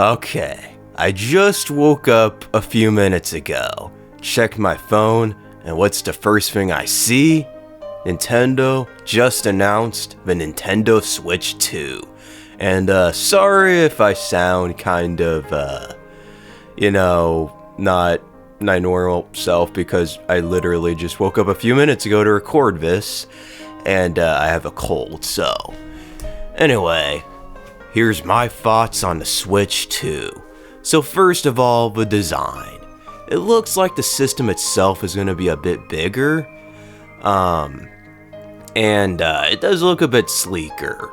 Okay, I just woke up a few minutes ago, checked my phone, and what's the first thing I see? Nintendo just announced the Nintendo Switch 2. And sorry if I sound kind of, not my normal self, because I literally just woke up a few minutes ago to record this, and I have a cold, so. Anyway, here's my thoughts on the Switch 2. So first of all, the design. It looks like the system itself is going to be a bit bigger, and it does look a bit sleeker.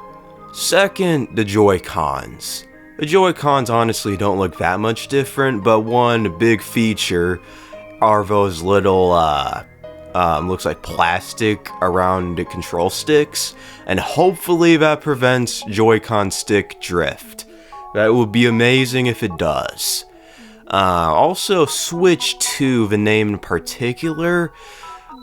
Second, the Joy-Cons. The Joy-Cons honestly don't look that much different, but one big feature are those little, looks like plastic around the control sticks, and hopefully that prevents Joy-Con stick drift. That would be amazing if it does. Also, Switch 2, the name in particular,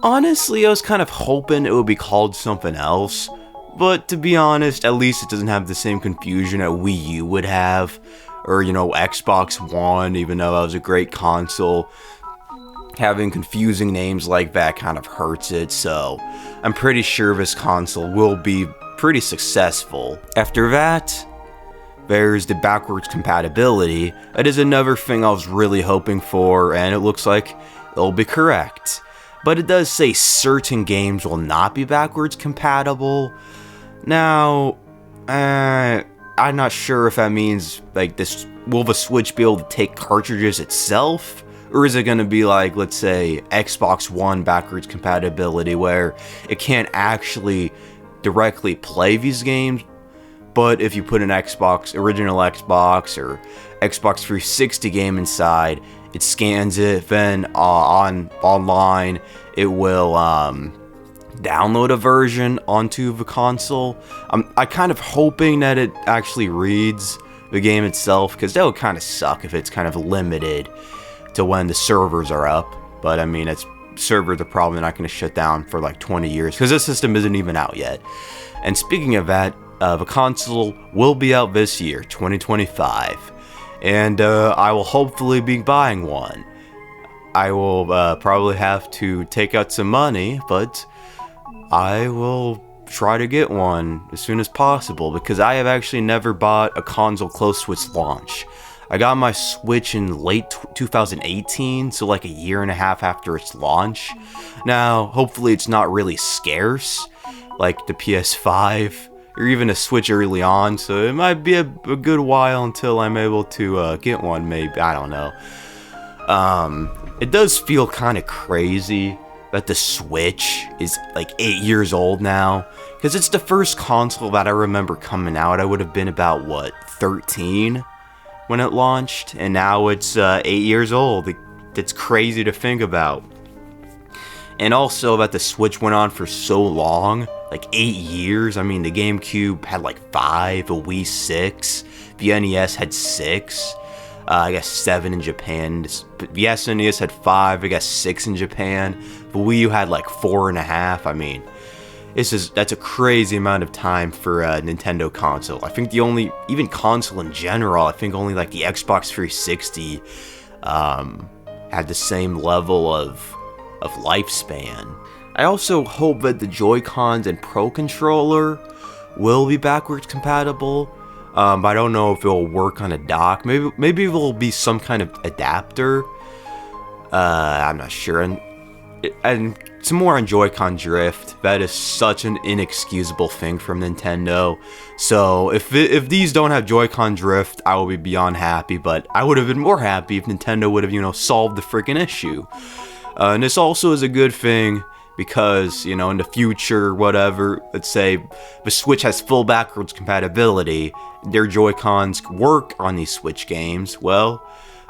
honestly I was kind of hoping it would be called something else. But to be honest, at least it doesn't have the same confusion that Wii U would have, or Xbox One, even though that was a great console. Having confusing names like that kind of hurts it, so I'm pretty sure this console will be pretty successful. After that, there's the backwards compatibility. That is another thing I was really hoping for, and it looks like it'll be correct. But it does say certain games will not be backwards compatible. Now, I'm not sure if that means, will the Switch be able to take cartridges itself? Or is it going to be like, let's say, Xbox One backwards compatibility, where it can't actually directly play these games, but if you put an original Xbox or Xbox 360 game inside, it scans it, then online, it will, download a version onto the console. I kind of hoping that it actually reads the game itself, because that would kind of suck if it's kind of limited to when the servers are up. But I mean, servers are probably not going to shut down for like 20 years, because this system isn't even out yet. And speaking of that, the console will be out this year, 2025. And I will hopefully be buying one. I will probably have to take out some money, but I will try to get one as soon as possible, because I have actually never bought a console close to its launch. I got my Switch in late 2018, so like a year and a half after its launch. Now, hopefully it's not really scarce, like the PS5, or even a Switch early on, so it might be a good while until I'm able to get one, maybe, I don't know. It does feel kind of crazy that the Switch is like 8 years old now, because it's the first console that I remember coming out. I would have been about 13 when it launched, and now it's 8 years old. It's crazy to think about. And also that the Switch went on for so long, like 8 years. I mean, the GameCube had like 5, a Wii 6, the NES had 6. I guess 7 in Japan. The SNES had 5, I guess 6 in Japan. The Wii U had like 4.5. I mean, that's a crazy amount of time for a Nintendo console. I think even console in general, I think only like the Xbox 360 had the same level of lifespan. I also hope that the Joy-Cons and Pro Controller will be backwards compatible. I don't know if it'll work on a dock. Maybe it'll be some kind of adapter. I'm not sure. And some more on Joy-Con drift. That is such an inexcusable thing from Nintendo. So if these don't have Joy-Con drift, I will be beyond happy. But I would have been more happy if Nintendo would have, solved the freaking issue. And this also is a good thing, because, in the future, whatever, let's say the Switch has full backwards compatibility, their Joy-Cons work on these Switch games, well,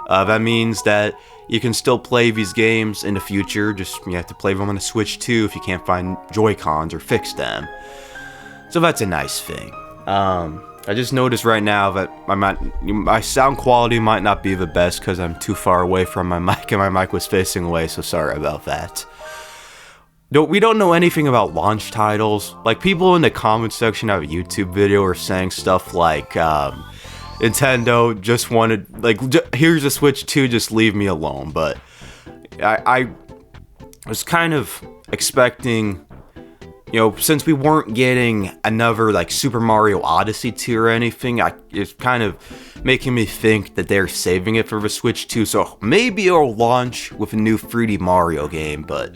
that means that you can still play these games in the future, just you have to play them on the Switch 2 if you can't find Joy-Cons or fix them. So that's a nice thing. I just noticed right now that my sound quality might not be the best because I'm too far away from my mic, and my mic was facing away, so sorry about that. We don't know anything about launch titles. Like, people in the comment section of a YouTube video are saying stuff like, Nintendo just wanted, like, here's a Switch 2, just leave me alone. But I was kind of expecting, since we weren't getting another, like, Super Mario Odyssey 2 or anything, it's kind of making me think that they're saving it for the Switch 2. So maybe it'll launch with a new 3D Mario game, but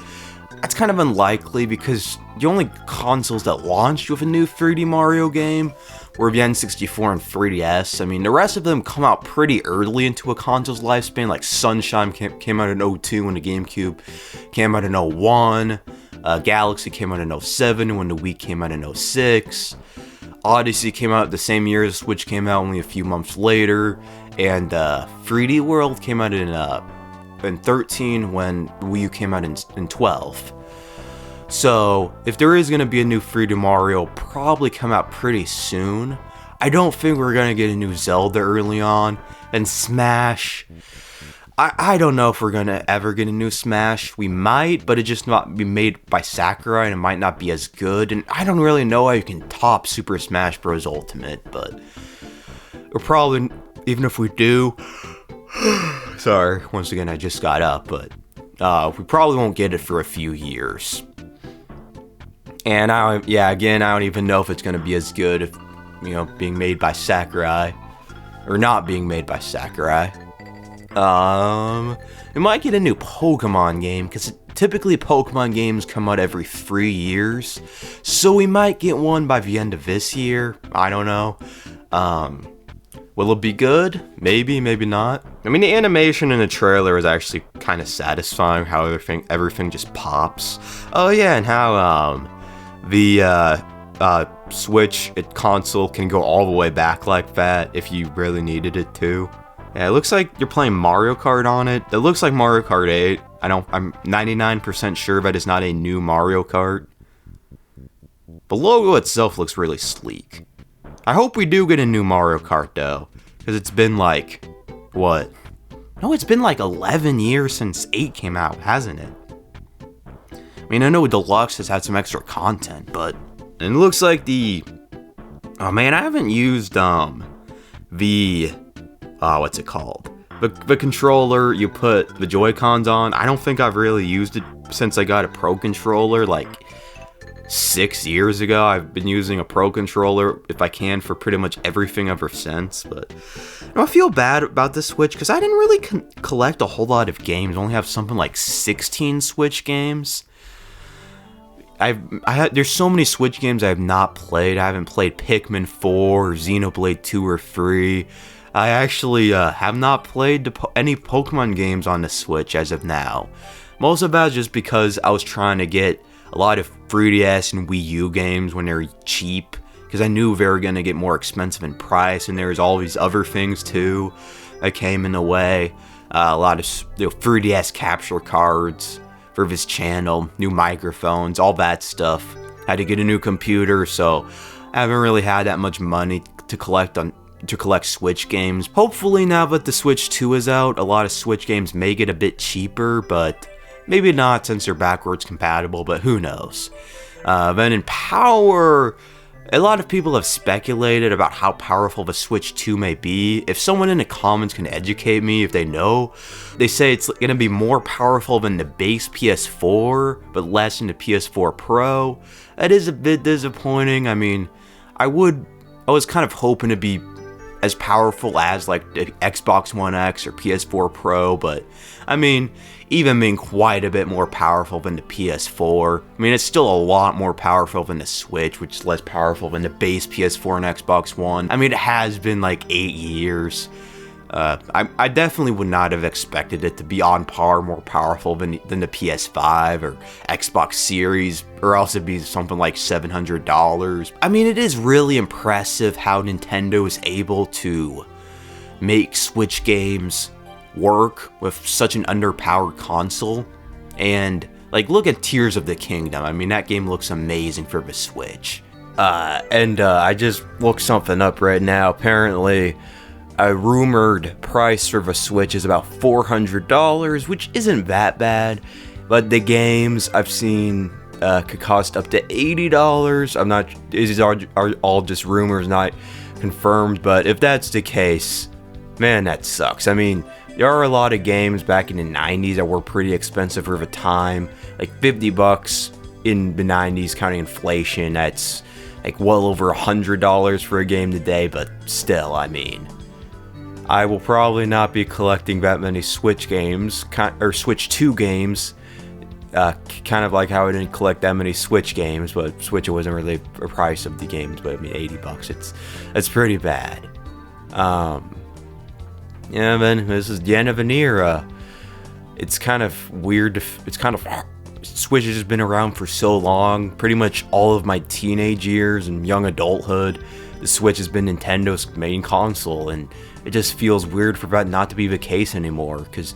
that's kind of unlikely because the only consoles that launched with a new 3D Mario game were the N64 and 3DS. I mean, the rest of them come out pretty early into a console's lifespan, like Sunshine came out in 02 when the GameCube came out in 01, Galaxy came out in 07 when the Wii came out in 06, Odyssey came out the same year as Switch came out, only a few months later, and 3D World came out in 13 when Wii U came out in 12. So, if there is going to be a new 3D Mario, it'll probably come out pretty soon. I don't think we're going to get a new Zelda early on. And Smash, I don't know if we're going to ever get a new Smash. We might, but it just not be made by Sakurai and it might not be as good. And I don't really know how you can top Super Smash Bros. Ultimate, but we're probably, even if we do, sorry, once again I just got up, but we probably won't get it for a few years. And I don't even know if it's going to be as good if, being made by Sakurai or not being made by Sakurai. We might get a new Pokemon game because typically Pokemon games come out every 3 years. So we might get one by the end of this year. I don't know. Will it be good? Maybe, maybe not. I mean, the animation in the trailer is actually kind of satisfying, how everything just pops. Oh yeah, and how the Switch console can go all the way back like that if you really needed it to. Yeah, it looks like you're playing Mario Kart on it. It looks like Mario Kart 8. I'm 99% sure that is not a new Mario Kart. The logo itself looks really sleek. I hope we do get a new Mario Kart though, because it's been like, what? No, it's been like 11 years since 8 came out, hasn't it? I mean, I know Deluxe has had some extra content, but it looks like oh man, I haven't used what's it called? The controller you put the Joy-Cons on. I don't think I've really used it since I got a Pro Controller like 6 years ago. I've been using a Pro Controller, if I can, for pretty much everything ever since. But I feel bad about the Switch because I didn't really collect a whole lot of games. I only have something like 16 Switch games. There's so many Switch games I have not played. I haven't played Pikmin 4 or Xenoblade 2 or 3. I actually have not played any Pokemon games on the Switch as of now. Most of that is just because I was trying to get a lot of 3DS and Wii U games when they're cheap, because I knew they were going to get more expensive in price, and there's all these other things too that came in the way. A lot of 3DS capture cards for this channel, new microphones, all that stuff. Had to get a new computer, so I haven't really had that much money to collect Switch games. Hopefully now that the Switch 2 is out, a lot of Switch games may get a bit cheaper, but maybe not since they're backwards compatible, but who knows. Then in power, a lot of people have speculated about how powerful the Switch 2 may be. If someone in the comments can educate me, if they know, they say it's going to be more powerful than the base PS4, but less than the PS4 Pro. That is a bit disappointing. I mean, I was kind of hoping to be as powerful as like the Xbox One X or PS4 Pro, but I mean, even being quite a bit more powerful than the PS4. I mean, it's still a lot more powerful than the Switch, which is less powerful than the base PS4 and Xbox One. I mean, it has been like 8 years. I definitely would not have expected it to be on par, more powerful than the PS5 or Xbox Series, or else it'd be something like $700. I mean, it is really impressive how Nintendo is able to make Switch games work with such an underpowered console. And like, look at Tears of the Kingdom. I mean, that game looks amazing for the Switch. I just looked something up right now. Apparently, a rumored price for the Switch is about $400, which isn't that bad, but the games I've seen could cost up to $80. I'm not, these are all just rumors, not confirmed, but if that's the case, man, that sucks. I mean, there are a lot of games back in the 90s that were pretty expensive for the time, like $50 in the 90s, counting inflation. That's like well over $100 for a game today, but still, I mean, I will probably not be collecting that many Switch games, or Switch 2 games, kind of like how I didn't collect that many Switch games, but Switch wasn't really the price of the games, but I mean, $80, it's pretty bad. Yeah, man, this is the end of an era. It's kind of weird. Switch has just been around for so long. Pretty much all of my teenage years and young adulthood, the Switch has been Nintendo's main console, and it just feels weird for that not to be the case anymore, because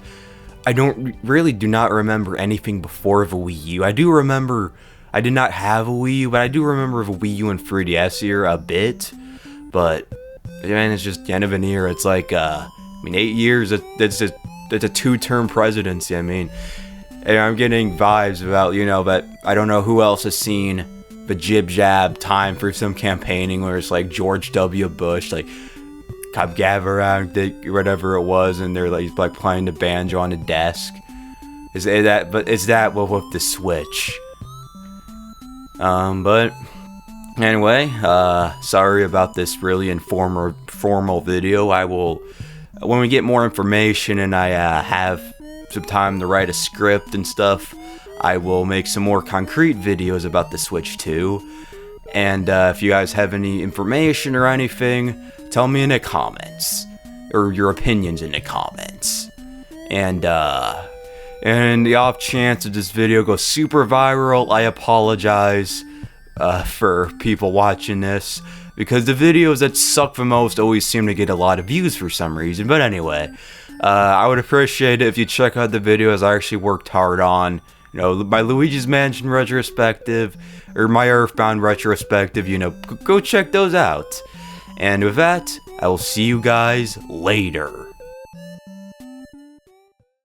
I do not remember anything before the Wii U. I do remember, I did not have a Wii U, but I do remember the Wii U and 3DS era a bit, but, man, it's just the end of an era. It's like, 8 years, that's a 2-term presidency. I mean, and I'm getting vibes about, but I don't know who else has seen the jib jab time for some campaigning where it's like George W. Bush, like, gather around, whatever it was, and they're like playing the banjo on the desk. Is that with the Switch? But anyway, sorry about this really formal video. I will, when we get more information and I have some time to write a script and stuff, I will make some more concrete videos about the Switch 2. And if you guys have any information or anything, tell me in the comments, or your opinions in the comments. And the off chance that this video goes super viral, I apologize for people watching this, because the videos that suck the most always seem to get a lot of views for some reason. But anyway, I would appreciate it if you check out the videos I actually worked hard on. My Luigi's Mansion retrospective, or my Earthbound retrospective, go check those out. And with that, I will see you guys later.